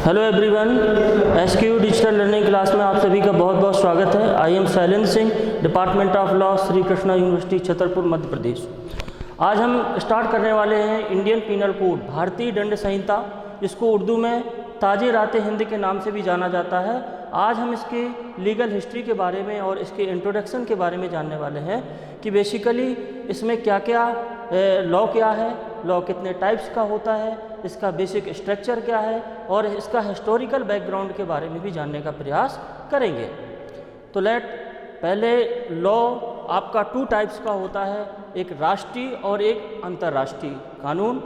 Hello everyone, SQ digital learning class में आप सभी का बहुत बहुत स्वागत है। I am Shailendra Singh, department of law, Shri Krishna university, Chhatarpur, Madhya Pradesh. आज हम स्टार्ट करने वाले हैं इंडियन पीनल कोड, भारतीय दंड संहिता, जिसको उर्दू में ताज़-ए-रात हिंद के नाम से भी जाना जाता है। आज हम इसके लीगल हिस्ट्री के बारे में और इसके इंट्रोडक्शन के बारे में जानने वाले हैं कि बेसिकली इसमें क्या क्या लॉ क्या है, लॉ कितने टाइप्स का होता है, इसका बेसिक स्ट्रक्चर क्या है और इसका हिस्टोरिकल बैकग्राउंड के बारे में भी जानने का प्रयास करेंगे। तो पहले लॉ आपका 2 टाइप्स का होता है, एक राष्ट्रीय और एक अंतर्राष्ट्रीय कानून।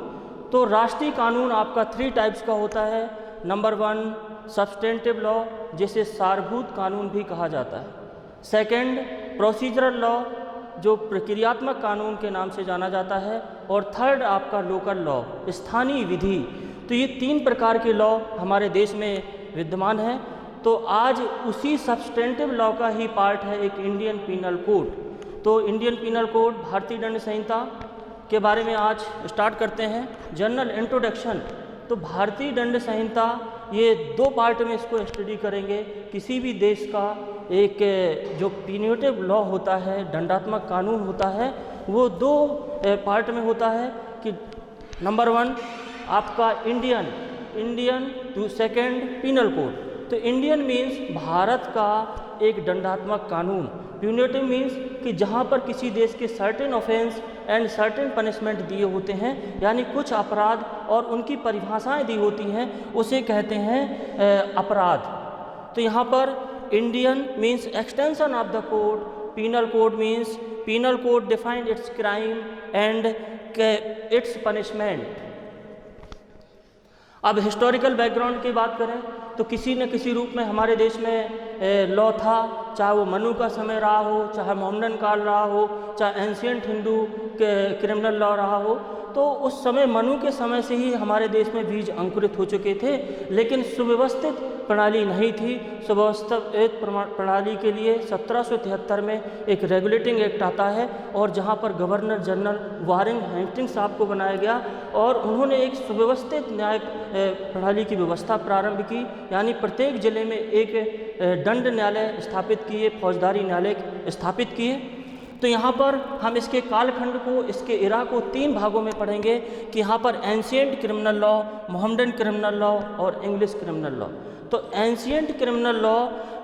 तो राष्ट्रीय कानून आपका 3 टाइप्स का होता है। नंबर 1 सब्सटेंटिव लॉ, जिसे सारभूत कानून भी कहा जाता है। सेकंड प्रोसीजरल लॉ, जो प्रक्रियात्मक कानून के नाम से जाना जाता है। और थर्ड आपका लोकल लॉ, स्थानीय विधि। तो ये 3 प्रकार के लॉ हमारे देश में विद्यमान हैं। तो आज उसी सब्सटेंटिव लॉ का ही पार्ट है एक इंडियन पीनल कोड। तो इंडियन पीनल कोड, भारतीय दंड संहिता के बारे में आज स्टार्ट करते हैं। General introduction. तो भारतीय दंड संहिता, ये 2 पार्ट में इसको स्टडी करेंगे। किसी भी देश का एक जो पीन्यूटिव लॉ होता है, दंडात्मक कानून होता है, वो 2 पार्ट में होता है कि नंबर 1 आपका Indian two second penal code. तो इंडियन मीन्स भारत का एक दंडात्मक कानून। प्यूनिटिव मीन्स कि जहाँ पर किसी देश के certain offence and certain punishment दिए होते हैं, यानी कुछ अपराध और उनकी परिभाषाएं दी होती हैं, उसे कहते हैं अपराध। तो यहाँ पर Indian means extension of the code, penal code means penal code defined its crime and its punishment. अब हिस्टोरिकल बैकग्राउंड की बात करें तो किसी न किसी रूप में हमारे देश में लॉ था, चाहे वो मनु का समय रहा हो, चाहे मोहम्मदन काल रहा हो, चाहे एंशिएंट हिंदू क्रिमिनल लॉ रहा हो। तो उस समय मनु के समय से ही हमारे देश में बीज अंकुरित हो चुके थे, लेकिन सुव्यवस्थित प्रणाली नहीं थी। सुव्यवस्थित प्रणाली के लिए 1773 में एक रेगुलेटिंग एक्ट आता है और जहां पर गवर्नर जनरल वारेन हेस्टिंग्स साहब को बनाया गया और उन्होंने एक सुव्यवस्थित न्याय प्रणाली की व्यवस्था प्रारंभ की, यानी प्रत्येक जिले में एक दंड न्यायालय स्थापित किए, फौजदारी न्यायालय स्थापित किए। तो यहाँ पर हम इसके कालखंड को, इसके इरा को 3 भागों में पढ़ेंगे कि यहाँ पर ancient criminal law, Mohammedan criminal law और इंग्लिश क्रिमिनल लॉ। तो एंशिएंट क्रिमिनल लॉ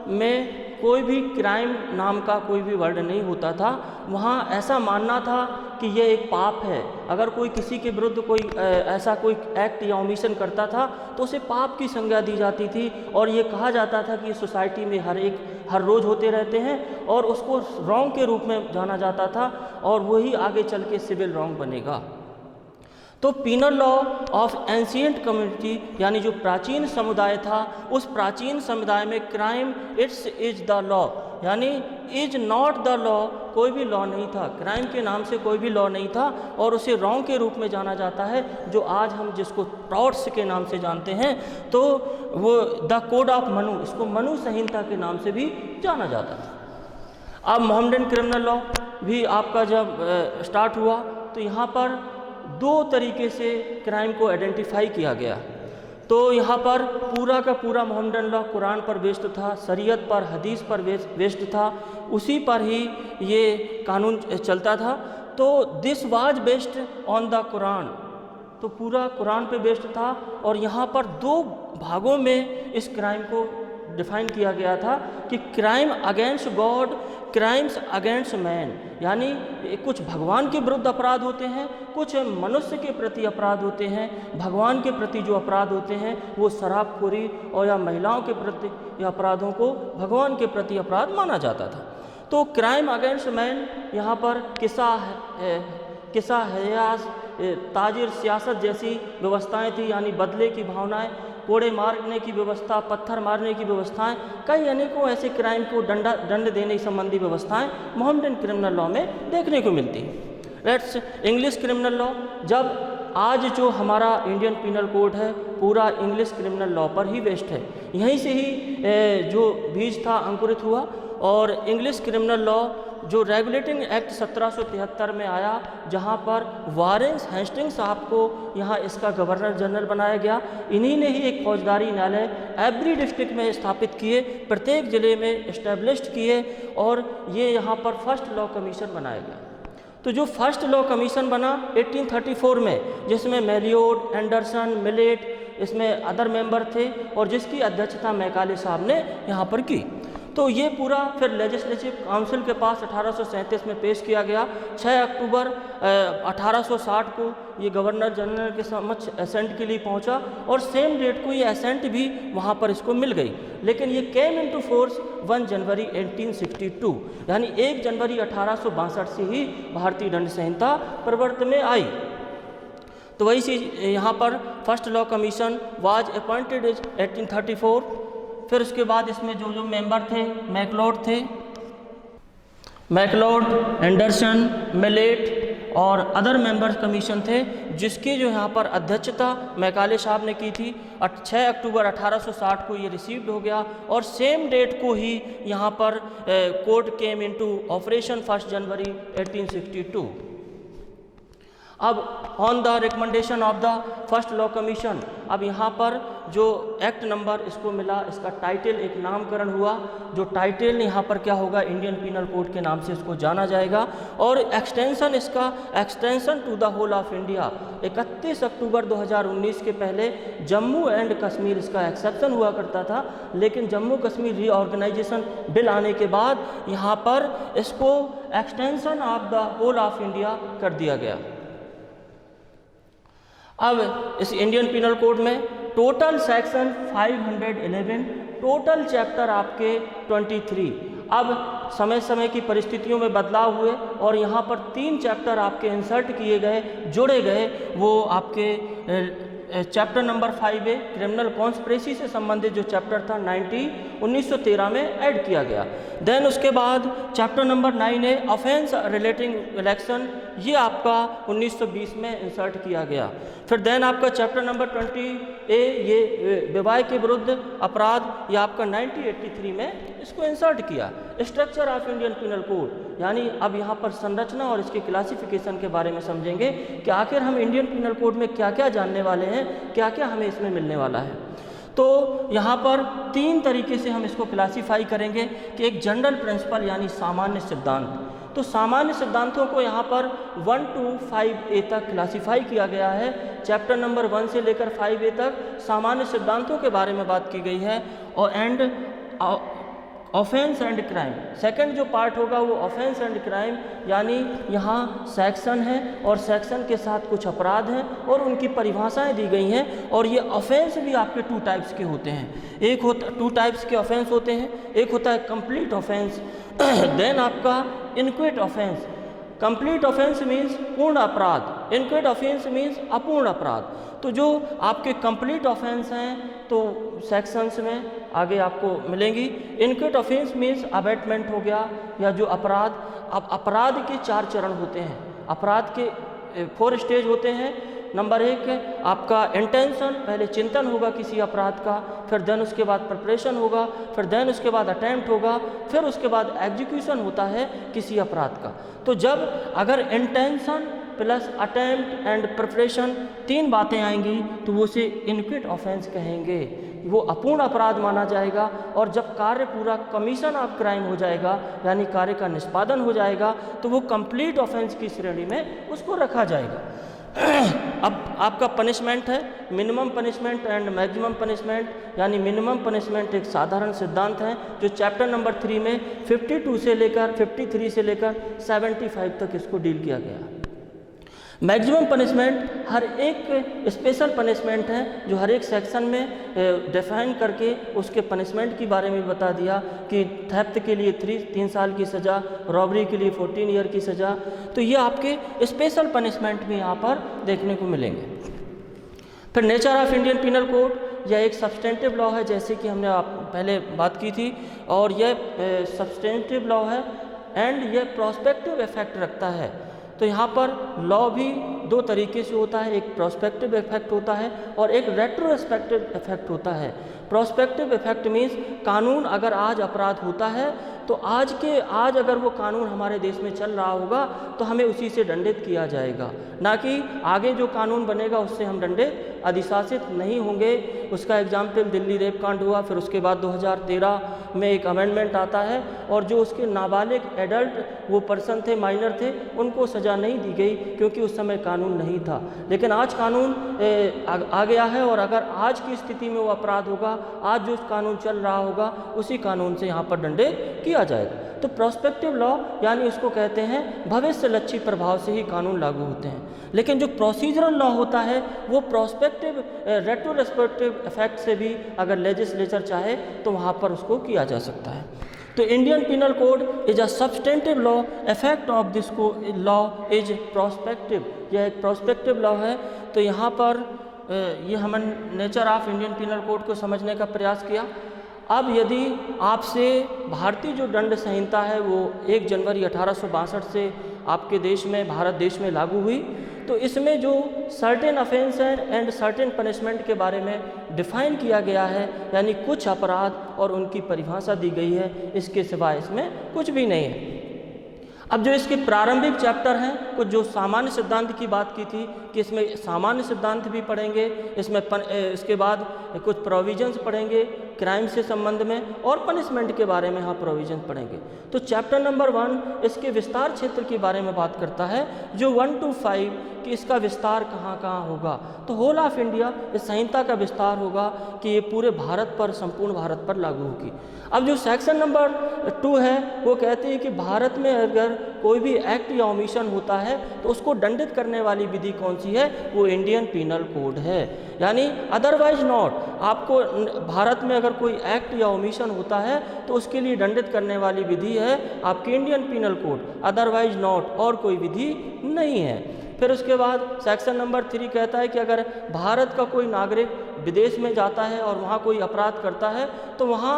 में कोई भी क्राइम नाम का कोई भी वर्ड नहीं होता था। वहाँ ऐसा मानना था कि ये एक पाप है। अगर कोई किसी के विरुद्ध कोई ऐसा कोई एक्ट या ओमिशन करता था तो उसे पाप की संज्ञा दी जाती थी और ये कहा जाता था कि सोसाइटी में हर रोज़ होते रहते हैं और उसको रॉन्ग के रूप में जाना जाता था और वही आगे चल के सिविल रॉन्ग बनेगा। तो penal law of ancient community, यानी जो प्राचीन समुदाय था, उस प्राचीन समुदाय में crime its is the law, यानी इज नॉट द लॉ, कोई भी लॉ नहीं था। क्राइम के नाम से कोई भी लॉ नहीं था और उसे रॉन्ग के रूप में जाना जाता है, जो आज हम जिसको टॉर्ट्स के नाम से जानते हैं। तो वो द कोड ऑफ मनु, इसको मनु संहिता के नाम से भी जाना जाता था। अब मोहम्मदन क्रिमिनल लॉ भी आपका जब स्टार्ट हुआ तो यहाँ पर 2 तरीके से क्राइम को आइडेंटिफाई किया गया। तो यहाँ पर पूरा का पूरा मोहम्मदन लॉ कुरान पर बेस्ड था, शरीयत पर, हदीस पर बेस्ड था, उसी पर ही ये कानून चलता था। तो this was based on the Quran, तो पूरा कुरान पे बेस्ड था और यहाँ पर 2 भागों में इस क्राइम को डिफाइन किया गया था कि crime against God, crimes against man, यानी कुछ भगवान के विरुद्ध अपराध होते हैं, कुछ मनुष्य के प्रति अपराध होते हैं। भगवान के प्रति जो अपराध होते हैं वो शराबखोरी और या महिलाओं के प्रति अपराधों को भगवान के प्रति अपराध माना जाता था। तो क्राइम अगेंस्ट मैन यहाँ पर किसा हयास, ताजिर, सियासत जैसी व्यवस्थाएं थी, यानी बदले की भावनाएं, कोड़े मारने की व्यवस्था, पत्थर मारने की व्यवस्थाएं, कई अनेकों ऐसे क्राइम को दंड देने संबंधी व्यवस्थाएं मोहम्मदन क्रिमिनल लॉ में देखने को मिलती हैं। Let's English criminal law. जब आज जो हमारा इंडियन पीनल कोड है पूरा इंग्लिश क्रिमिनल लॉ पर ही बेस्ड है, यहीं से ही जो बीज था अंकुरित हुआ और इंग्लिश क्रिमिनल लॉ जो रेगुलेटिंग एक्ट 1773 में आया, जहां पर वारेन हेस्टिंग्स साहब को यहाँ इसका गवर्नर जनरल बनाया गया। इन्हीं ने ही एक फौजदारी न्यायालय एवरी डिस्ट्रिक्ट में स्थापित किए, प्रत्येक ज़िले में इस्टेब्लिश्ड किए, और ये यहाँ पर फर्स्ट लॉ कमीशन बनाया गया। तो जो फर्स्ट लॉ कमीशन बना 1834 में, जिसमें मेलियोड, एंडरसन, मिलेट, इसमें अदर मेंबर थे, और जिसकी अध्यक्षता मैकाले साहब ने यहाँ पर की। तो ये पूरा फिर लेजिस्लेटिव काउंसिल के पास 1837 में पेश किया गया। 6 अक्टूबर 1860 को ये गवर्नर जनरल के समक्ष एसेंट के लिए पहुंचा, और सेम डेट को ये एसेंट भी वहाँ पर इसको मिल गई। लेकिन ये केम इनटू फोर्स 1 जनवरी 1862, यानी 1 जनवरी 1862 से ही भारतीय दंड संहिता प्रवर्तन में आई। तो वही चीज़ यहाँ पर first law commission was appointed 1834। फिर उसके बाद इसमें जो जो मेंबर थे, मैकलॉड, एंडरसन, मिलेट और अदर मेंबर्स कमीशन थे, जिसकी जो यहाँ पर अध्यक्षता मैकाले साहब ने की थी। 6 अक्टूबर 1860 को ये रिसीव्ड हो गया, और सेम डेट को ही यहाँ पर कोर्ट केम इनटू ऑपरेशन 1 जनवरी 1862। अब on the recommendation of the first law commission, अब यहाँ पर जो एक्ट नंबर इसको मिला, इसका टाइटल एक नामकरण हुआ। जो टाइटल यहाँ पर क्या होगा, इंडियन पीनल कोड के नाम से इसको जाना जाएगा, और एक्सटेंशन इसका extension to the whole of India. 31 October 2019 के पहले जम्मू एंड कश्मीर इसका एक्सेप्शन हुआ करता था, लेकिन जम्मू कश्मीर रीऑर्गेनाइजेशन बिल आने के बाद यहाँ पर इसको extension of the whole of India कर दिया गया। अब इस इंडियन पीनल कोड में टोटल सेक्शन 511, टोटल चैप्टर आपके 23। अब समय समय की परिस्थितियों में बदलाव हुए, और यहाँ पर 3 चैप्टर आपके इंसर्ट किए गए, जोड़े गए। वो आपके chapter number 5A criminal conspiracy से संबंधित जो चैप्टर था 1913 में ऐड किया गया। देन उसके बाद chapter number 9A offence relating election, ये आपका 1920 में इंसर्ट किया गया। फिर देन आपका चैप्टर नंबर 20A ये विवाह के विरुद्ध अपराध, ये आपका 1983 में इसको इंसर्ट किया। Structure of Indian penal code, यानी अब यहाँ पर संरचना और इसके क्लासिफिकेशन के बारे में समझेंगे कि आखिर हम इंडियन पीनल कोड में क्या क्या जानने वाले हैं, क्या क्या हमें इसमें मिलने वाला है। तो यहाँ पर 3 तरीके से हम इसको क्लासीफाई करेंगे कि एक जनरल प्रिंसिपल यानी सामान्य सिद्धांत। तो सामान्य सिद्धांतों को यहाँ पर 1 to 5A तक क्लासीफाई किया गया है। चैप्टर नंबर 1 से लेकर 5A तक सामान्य सिद्धांतों के बारे में बात की गई है। और and offence and crime, second जो पार्ट होगा वो ऑफेंस एंड क्राइम, यानी यहाँ सेक्शन है और सेक्शन के साथ कुछ अपराध हैं और उनकी परिभाषाएं दी गई हैं। और ये ऑफेंस भी आपके 2 टाइप्स के होते हैं। एक होता 2 टाइप्स के ऑफेंस होते हैं, एक होता है कंप्लीट ऑफेंस, देन आपका इनक्विट ऑफेंस। कंप्लीट ऑफेंस मीन्स पूर्ण अपराध, इनक्विट ऑफेंस मीन्स अपूर्ण अपराध। तो जो आपके कंप्लीट ऑफेंस हैं तो सेक्शंस में आगे आपको मिलेंगी। इनक्विट ऑफेंस मीन्स अबेटमेंट हो गया, या जो अपराध, अब अपराध के 4 चरण होते हैं। अपराध के 4 स्टेज होते हैं। नंबर 1 है आपका इंटेंशन, पहले चिंतन होगा किसी अपराध का, फिर देन उसके बाद प्रिपरेशन होगा, फिर देन उसके बाद अटेम्प्ट होगा, फिर उसके बाद एग्जीक्यूशन होता है किसी अपराध का। तो जब अगर intention plus attempt and preparation 3 बातें आएंगी तो वो उसे इनक्विट ऑफेंस कहेंगे, वो अपूर्ण अपराध माना जाएगा। और जब कार्य पूरा कमीशन ऑफ क्राइम हो जाएगा, यानी कार्य का निष्पादन हो जाएगा, तो वो कंप्लीट ऑफेंस की श्रेणी में उसको रखा जाएगा। अब आपका पनिशमेंट है minimum punishment and maximum punishment, यानी मिनिमम पनिशमेंट एक साधारण सिद्धांत है जो चैप्टर नंबर 3 में 52 से लेकर 53 से लेकर 75 तक इसको डील किया गया। मैक्सिमम पनिशमेंट हर एक स्पेशल पनिशमेंट है जो हर एक सेक्शन में डिफाइन करके उसके पनिशमेंट के बारे में बता दिया कि थेफ्ट के लिए 3 साल की सज़ा, रॉबरी के लिए 14 ईयर की सज़ा। तो ये आपके स्पेशल पनिशमेंट भी यहाँ पर देखने को मिलेंगे। फिर nature of Indian penal code, यह एक सब्सटेंटिव लॉ है, जैसे कि हमने पहले बात की थी, और यह सब्सटेंटिव लॉ है एंड यह प्रोस्पेक्टिव इफेक्ट रखता है। तो यहाँ पर लॉ भी 2 तरीके से होता है, एक प्रोस्पेक्टिव इफेक्ट होता है और एक रेट्रोस्पेक्टिव इफेक्ट होता है। प्रोस्पेक्टिव इफेक्ट मीन्स कानून अगर आज अपराध होता है तो आज अगर वो कानून हमारे देश में चल रहा होगा तो हमें उसी से दंडित किया जाएगा, ना कि आगे जो कानून बनेगा उससे हम दंडित अधिशासित नहीं होंगे। उसका एग्जाम्पल दिल्ली रेप कांड हुआ, फिर उसके बाद 2013 में एक अमेंडमेंट आता है और जो उसके नाबालिग एडल्ट वो पर्सन थे, माइनर थे, उनको सज़ा नहीं दी गई क्योंकि उस समय कानून नहीं था। लेकिन आज कानून आ गया है और अगर आज की स्थिति में वो अपराध होगा, आज जो कानून चल रहा होगा उसी कानून से यहाँ पर दंडित किया जाएगा। तो प्रोस्पेक्टिव लॉ यानी उसको कहते हैं भविष्य लक्षी प्रभाव से ही कानून लागू होते हैं। लेकिन जो प्रोसीजरल लॉ होता है वो प्रोस्पेक्टिव रेट्रोस्पेक्टिव इफेक्ट से भी अगर लेजिस्लेचर चाहे तो वहाँ पर उसको किया जा सकता है। तो Indian penal code is a substantive law, effect of this law is prospective. यह एक प्रोस्पेक्टिव लॉ है। तो यहाँ पर ये हमने nature of Indian penal code को समझने का प्रयास किया। अब यदि आपसे भारतीय जो दंड संहिता है वो 1 जनवरी 1862 से आपके देश में, भारत देश में लागू हुई, तो इसमें जो certain offence and certain punishment के बारे में डिफाइन किया गया है, यानी कुछ अपराध और उनकी परिभाषा दी गई है, इसके सिवाय इसमें कुछ भी नहीं है। अब जो इसके प्रारंभिक चैप्टर हैं, कुछ जो सामान्य सिद्धांत की बात की थी कि इसमें सामान्य सिद्धांत भी पढ़ेंगे, इसमें इसके बाद कुछ प्रोविजंस पढ़ेंगे क्राइम से संबंध में और पनिशमेंट के बारे में यहाँ प्रोविजन पढ़ेंगे। तो चैप्टर नंबर 1 इसके विस्तार क्षेत्र के बारे में बात करता है, जो 1 to 5 कि इसका विस्तार कहाँ कहाँ होगा। तो होल ऑफ इंडिया इस संहिता का विस्तार होगा कि ये पूरे भारत पर, संपूर्ण भारत पर लागू होगी। अब जो सेक्शन नंबर 2 है वो कहते हैं कि भारत में अगर कोई भी एक्ट या ओमिशन होता है तो उसको दंडित करने वाली विधि कौन सी है, वो इंडियन पिनल कोड है। यानी अदरवाइज नॉट, आपको भारत में अगर कोई एक्ट या ओमिशन होता है तो उसके लिए दंडित करने वाली विधि है आपकी Indian penal code, otherwise not, और कोई विधि नहीं है। फिर उसके बाद सेक्शन नंबर 3 कहता है कि अगर भारत का कोई नागरिक विदेश में जाता है और वहाँ कोई अपराध करता है तो वहाँ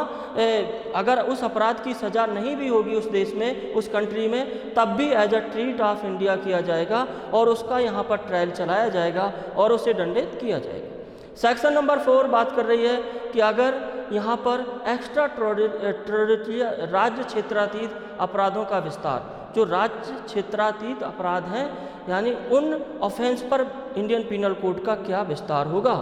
अगर उस अपराध की सज़ा नहीं भी होगी उस देश में, उस कंट्री में, तब भी as a treat of India किया जाएगा और उसका यहाँ पर ट्रायल चलाया जाएगा और उसे दंडित किया जाएगा। सेक्शन नंबर 4 बात कर रही है कि अगर यहाँ पर एक्स्ट्रा टेरिटोरियल राज्य क्षेत्रातीत अपराधों का विस्तार, जो राज्य क्षेत्रातीत अपराध हैं यानी उन ऑफेंस पर इंडियन पिनल कोड का क्या विस्तार होगा।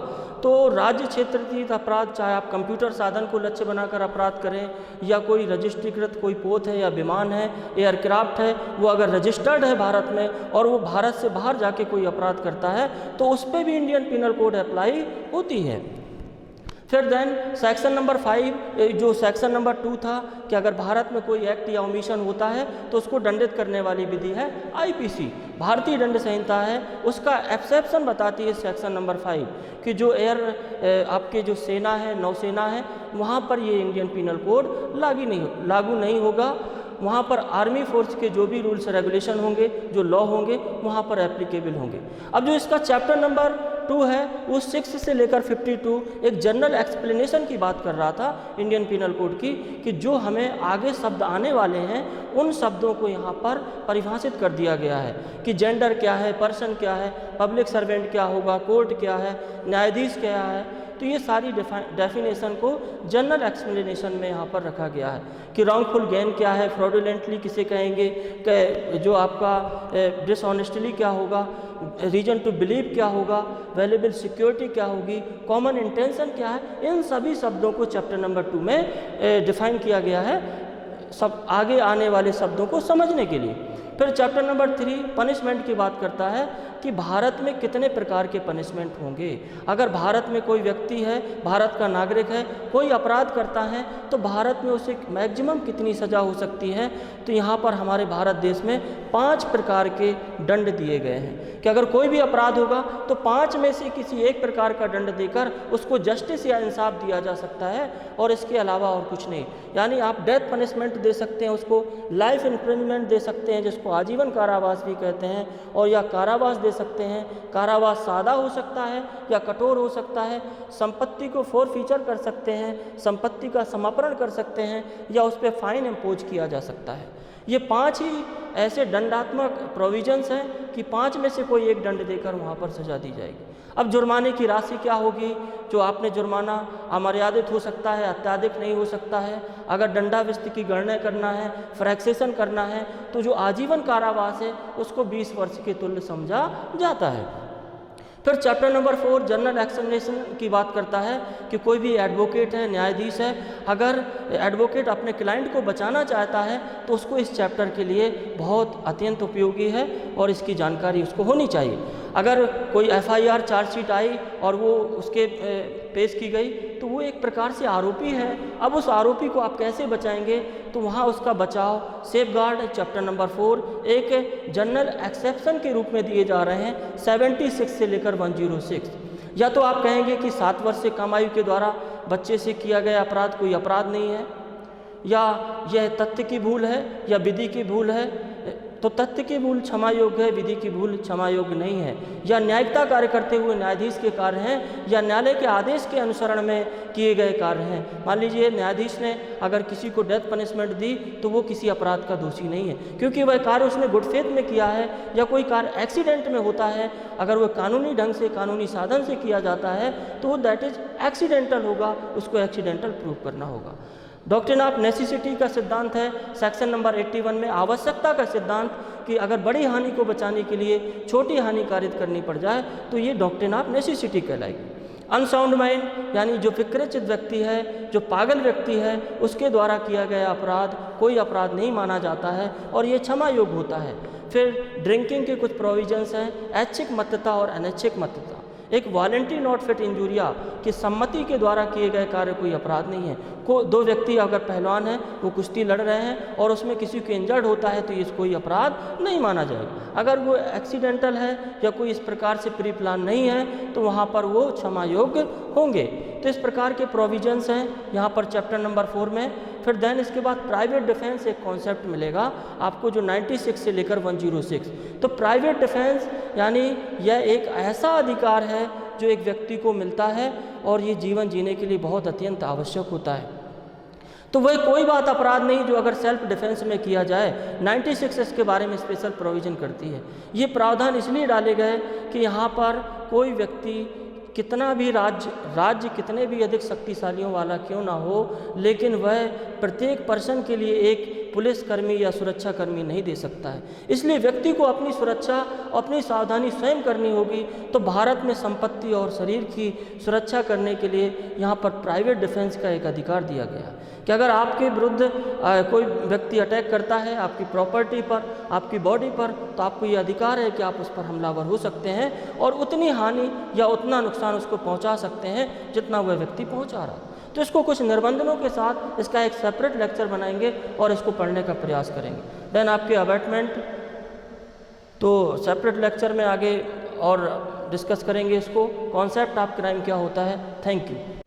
तो राज्य क्षेत्रातीत अपराध, चाहे आप कंप्यूटर साधन को लक्ष्य बनाकर अपराध करें या कोई रजिस्ट्रीकृत कोई पोत है या विमान है, एयरक्राफ्ट है, वो अगर रजिस्टर्ड है भारत में और वो भारत से बाहर जाके कोई अपराध करता है तो उस पर भी इंडियन पिनल कोड अप्लाई होती है। फिर देन सेक्शन नंबर 5 जो सेक्शन नंबर 2 था कि अगर भारत में कोई एक्ट या ओमिशन होता है तो उसको दंडित करने वाली विधि है आईपीसी, भारतीय दंड संहिता है। उसका एक्सेप्शन बताती है सेक्शन नंबर 5 कि जो आपके जो सेना है, नौसेना है, वहाँ पर ये इंडियन पिनल कोड लागू नहीं होगा। वहाँ पर आर्मी फोर्स के जो भी रूल्स रेगुलेशन होंगे, जो लॉ होंगे, वहाँ पर एप्लीकेबल होंगे। अब जो इसका चैप्टर नंबर 2 है वो 6 से लेकर 52 एक जनरल एक्सप्लेनेशन की बात कर रहा था इंडियन पिनल कोड की, कि जो हमें आगे शब्द आने वाले हैं उन शब्दों को यहाँ पर परिभाषित कर दिया गया है कि जेंडर क्या है, पर्सन क्या है, पब्लिक सर्वेंट क्या होगा, कोर्ट क्या है, न्यायाधीश क्या है। तो ये सारी डेफिनेशन को जनरल एक्सप्लेनेशन में यहाँ पर रखा गया है कि रॉन्गफुल गेन क्या है, फ्रॉडुलेंटली किसे कहेंगे, जो आपका डिसऑनेस्टली क्या होगा, रीजन टू बिलीव क्या होगा, वैल्यूएबल सिक्योरिटी क्या होगी, कॉमन इंटेंशन क्या है। इन सभी शब्दों को चैप्टर नंबर 2 में डिफाइन किया गया है सब आगे आने वाले शब्दों को समझने के लिए। फिर चैप्टर नंबर 3 पनिशमेंट की बात करता है कि भारत में कितने प्रकार के पनिशमेंट होंगे। अगर भारत में कोई व्यक्ति है, भारत का नागरिक है, कोई अपराध करता है तो भारत में उसे मैक्सिमम कितनी सज़ा हो सकती है। तो यहाँ पर हमारे भारत देश में 5 प्रकार के दंड दिए गए हैं कि अगर कोई भी अपराध होगा तो 5 में से किसी एक प्रकार का दंड देकर उसको जस्टिस या इंसाफ दिया जा सकता है और इसके अलावा और कुछ नहीं। यानी आप डेथ पनिशमेंट दे सकते हैं, उसको लाइफ इम्प्रिजनमेंट दे सकते हैं जिसको आजीवन कारावास भी कहते हैं, और या कारावास दे सकते हैं। कारावास सादा हो सकता है या कठोर हो सकता है। संपत्ति को फोरफीचर कर सकते हैं, संपत्ति का समापन कर सकते हैं, या उस पर फाइन इम्पोज किया जा सकता है। ये 5 ही ऐसे दंडात्मक प्रोविजंस हैं कि 5 में से कोई एक दंड देकर वहाँ पर सजा दी जाएगी। अब जुर्माने की राशि क्या होगी? जो आपने जुर्माना अमर्यादित हो सकता है, अत्याधिक नहीं हो सकता है। अगर दंडाविस्त की गणना करना है, फ्रैक्सेशन करना है, तो जो आजीवन कारावास है उसको 20 वर्ष के तुल्य समझा जाता है। फिर चैप्टर नंबर 4 जनरल एक्सप्लेनेशन की बात करता है कि कोई भी एडवोकेट है, न्यायाधीश है, अगर एडवोकेट अपने क्लाइंट को बचाना चाहता है तो उसको इस चैप्टर के लिए बहुत अत्यंत उपयोगी है और इसकी जानकारी उसको होनी चाहिए। अगर कोई FIR चार्जशीट आई और वो उसके पेश की गई तो वो एक प्रकार से आरोपी है। अब उस आरोपी को आप कैसे बचाएंगे? तो वहाँ उसका बचाव सेफगार्ड चैप्टर नंबर 4 एक जनरल एक्सेप्शन के रूप में दिए जा रहे हैं 76 से लेकर 106। या तो आप कहेंगे कि 7 वर्ष से कम आयु के द्वारा बच्चे से किया गया अपराध कोई अपराध नहीं है, या यह तथ्य की भूल है या विधि की भूल है, तो तथ्य की भूल क्षमा योग्य है, विधि की भूल क्षमा योग्य नहीं है, या न्यायिकता कार्य करते हुए न्यायाधीश के कार्य हैं या न्यायालय के आदेश के अनुसरण में किए गए कार्य हैं। मान लीजिए न्यायाधीश ने अगर किसी को डेथ पनिशमेंट दी तो वो किसी अपराध का दोषी नहीं है, क्योंकि वह कार्य उसने गुड फेथ में किया है। या कोई कार्य एक्सीडेंट में होता है, अगर वह कानूनी ढंग से, कानूनी साधन से किया जाता है तो वो दैट इज एक्सीडेंटल होगा, उसको एक्सीडेंटल प्रूव करना होगा। डॉक्ट्रिन ऑफ नेसेसिटी का सिद्धांत है सेक्शन नंबर 81 में आवश्यकता का सिद्धांत कि अगर बड़ी हानि को बचाने के लिए छोटी हानि कारित करनी पड़ जाए तो ये डॉक्ट्रिन ऑफ नेसेसिटी कहलाएगी। अनसाउंड माइंड यानी जो विकृत व्यक्ति है, जो पागल व्यक्ति है, उसके द्वारा किया गया अपराध कोई अपराध नहीं माना जाता है और ये क्षमा योग्य होता है। फिर ड्रिंकिंग के कुछ प्रोविजंस हैं, ऐच्छिक मत्तता और अनैच्छिक मत्तता। एक वॉलेंटरी नॉट फिट इंजूरिया की सम्मति के द्वारा किए गए कार्य कोई अपराध नहीं है। दो व्यक्ति अगर पहलवान हैं, वो कुश्ती लड़ रहे हैं और उसमें किसी को इंजर्ड होता है तो ये कोई अपराध नहीं माना जाएगा। अगर वो एक्सीडेंटल है या कोई इस प्रकार से प्री प्लान नहीं है तो वहाँ पर वो क्षमा योग्य होंगे। तो इस प्रकार के प्रोविजंस हैं यहाँ पर चैप्टर नंबर 4 में। फिर देन इसके बाद प्राइवेट डिफेंस एक कॉन्सेप्ट मिलेगा आपको जो 96 से लेकर 106। तो प्राइवेट डिफेंस यानी यह एक ऐसा अधिकार है जो एक व्यक्ति को मिलता है और ये जीवन जीने के लिए बहुत अत्यंत आवश्यक होता है। तो वह कोई बात अपराध नहीं जो अगर सेल्फ डिफेंस में किया जाए। 96 इसके बारे में स्पेशल प्रोविज़न करती है। ये प्रावधान इसलिए डाले गए कि यहाँ पर कोई व्यक्ति कितना भी राज्य कितने भी अधिक शक्तिशालियों वाला क्यों ना हो, लेकिन वह प्रत्येक पर्सन के लिए एक पुलिसकर्मी या सुरक्षाकर्मी नहीं दे सकता है। इसलिए व्यक्ति को अपनी सुरक्षा, अपनी सावधानी स्वयं करनी होगी। तो भारत में संपत्ति और शरीर की सुरक्षा करने के लिए यहाँ पर प्राइवेट डिफेंस का एक अधिकार दिया गया कि अगर आपके विरुद्ध कोई व्यक्ति अटैक करता है आपकी प्रॉपर्टी पर, आपकी बॉडी पर, तो आपको ये अधिकार है कि आप उस पर हमलावर हो सकते हैं और उतनी हानि या उतना नुकसान उसको पहुंचा सकते हैं जितना वह व्यक्ति पहुंचा रहा। तो इसको कुछ निर्बंधों के साथ इसका एक सेपरेट लेक्चर बनाएंगे और इसको पढ़ने का प्रयास करेंगे। देन आपके अबैटमेंट तो सेपरेट लेक्चर में आगे और डिस्कस करेंगे इसको। कॉन्सेप्ट ऑफ क्राइम क्या होता है। Thank you.